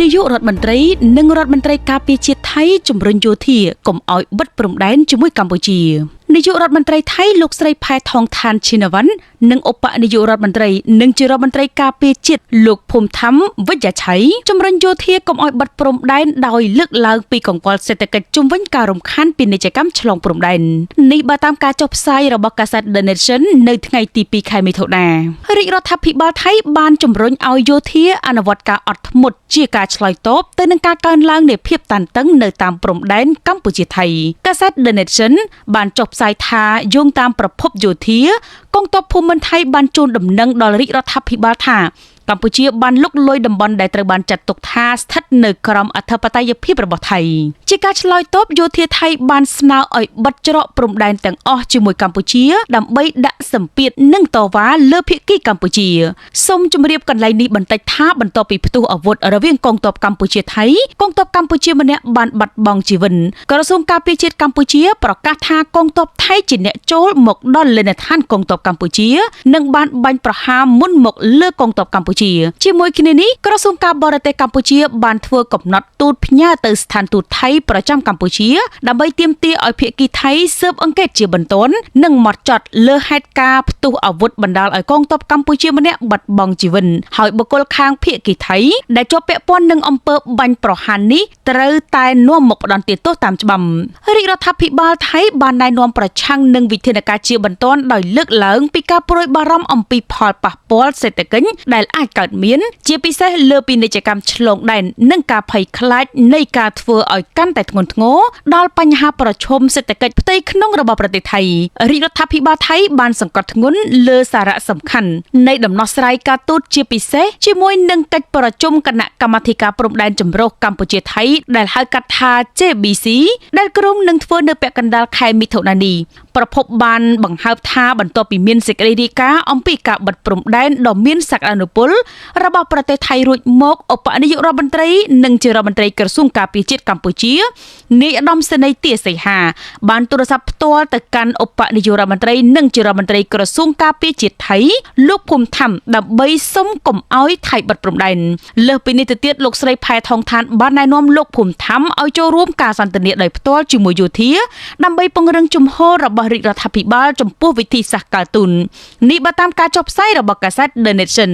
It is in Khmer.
នាយករដ្ឋមន្ត្រីនិងរដ្ឋមន្ត្រីការពារជាតិថៃជំរុញយោធាកុំឲ្យបិទព្រំដែនជាមួយកម្ពុជានាយករដ្ឋមន្ត្រីថៃលោកស្រីផែថងថានឈីណាវ៉ាន់និងឧបនាយករដ្ឋមន្ត្រីនិងជារដ្ឋមន្ត្រីការពារជាតិលោកភូមិធម្មវិជ្ជឆៃជំរុញយោធាកុំឲ្យបិទព្រំដែនដោយលើកឡើងពីកង្វល់សេដ្ឋកិច្ចជំវិញការរំខានពាណិជ្ជកម្មឆ្លងព្រំដែននេះបើតាមការចុះផ្សាយរបស់កាសែត The Nation នៅថ្ងៃទី 2 ខែមិថុនារាជរដ្ឋាភិបាលថៃបានជំរុញឲ្យយោធាអនុវត្តការអត់ធ្មត់ជាការឆ្លើយតបទៅនឹងការកើនឡើងនៃភាពតានតឹងនៅតាមព្រំដែនកម្ពុជាថៃកាសែត The Nation បានចុះផ្សាយថាយោងតាមប្រភពយោធាកងទ័ពភូមិន្ទថៃបានជូនដំណឹងដល់រាជរដ្ឋាភិបាលថាកម្ពុជាបានលុកលុយតំបន់ដែលត្រូវបានចាត់ទុកថាស្ថិតនៅក្រោមអធិបតេយ្យភាពរបស់ថៃជាការឆ្លើយតបយោធាថៃបានស្នើឲ្យបិទច្រកព្រំដែនទាំងអស់ជាមួយកម្ពុជាដើម្បីដាក់សម្ពាធនិងតវ៉ាលើភាគីកម្ពុជាសូមជម្រាបកន្លែងនេះបន្តិចថាបន្ទាប់ពីផ្ទុះអាវុធរវាងកងទ័ពកម្ពុជាថៃកងទ័ពកម្ពុជាម្នាក់បានបាត់បង់ជីវិតក្រសួងការពារជាតិកម្ពុជាប្រកាសថាកងទ័ពថៃជាអ្នកចូលមកដល់លេនដ្ឋានកងទ័ពកម្ពុជានិងបានបាញ់ប្រហារមុនមកលើកងទ័ពកម្ពុជាជាមួយគ្នានេះក្រសួងការបរទេសកម្ពុជាបានធ្វើកំណត់ទូតផ្ញើទៅស្ថានទូតថៃប្រចាំកម្ពុជាដើម្បីទាមទារឲ្យភាគីថៃស៊ើបអង្កេតជាបន្ទាន់និងហ្មត់ចត់លើហេតុការណ៍ផ្ទុះអាវុធបណ្ដាលឲ្យកងទ័ពកម្ពុជាម្នាក់បាត់បង់ជីវិតហើយបុគ្គលខាងភាគីថៃដែលជាប់ពាក់ព័ន្ធនឹងអំពើបាញ់ប្រហារនេះត្រូវតែនាំមកផ្ដន្ទាទោសតាមច្បាប់រាជរដ្ឋាភិបាលថៃបានណែនាំប្រឆាំងនឹងវិធានការជាបន្ទាន់ដោយលើកឡើងពីការព្រួយបារម្ភអំពីផលប៉ះពាល់សេដ្ឋកិច្ចដែលអាចកើតមានជាពិសេសលើពាណិជ្ជកម្មឆ្លងដែននិងការភ័យខ្លាចនៃការធ្វើឲ្យកាន់តែធ្ងន់ធ្ងរដល់បញ្ហាប្រឈមសេដ្ឋកិច្ចផ្ទៃក្នុងរបស់ប្រទេសថៃរាជរដ្ឋាភិបាលថៃបានសង្កត់ធ្ងន់លើសារៈសំខាន់នៃដំណោះស្រាយការទូតជាពិសេសជាមួយនឹងកិច្ចប្រជុំគណៈកម្មាធិការព្រំដែនចម្រុះកម្ពុជាថៃដែលហៅកាត់ថា JBC ដែលក្រុងនឹងធ្វើនៅពាក់កណ្ដាលខែមិថុនានេះប្រភពបានបង្ហើបថាបន្ទាប់ពីមានសេចក្តីរាយការណ៍អំពីការបិទព្រំដែនដ៏មានសក្តានុពលរបស់ប្រទេសថៃរួចមកឧបនាយករដ្ឋមន្ត្រីនិងជារដ្ឋមន្ត្រីក្រសួងការពារជាតិកម្ពុជានាយឧត្តមសេនីយ៍ទាសីហាបានទូរស័ព្ទផ្ទាល់ទៅកាន់ឧបនាយករដ្ឋមន្ត្រីនិងជារដ្ឋមន្ត្រីក្រសួងការពារជាតិថៃលោកភូមិធម្មដើម្បីសុំកុំឲ្យថៃបិទព្រំដែនលើសពីនេះទៅទៀតលោកស្រីផែថងថានបានណែនាំលោកភូមិធម្មឲ្យចូលរួមការសន្ទនាដោយផ្ទាល់ជាមួយយោធាដើម្បីពង្រឹងជំហររបស់រាជរដ្ឋាភិបាលចំពោះវិធីសាស្ត្រកើតទុននេះបើតាមការចុះផ្សាយរបស់កាសែត The Nation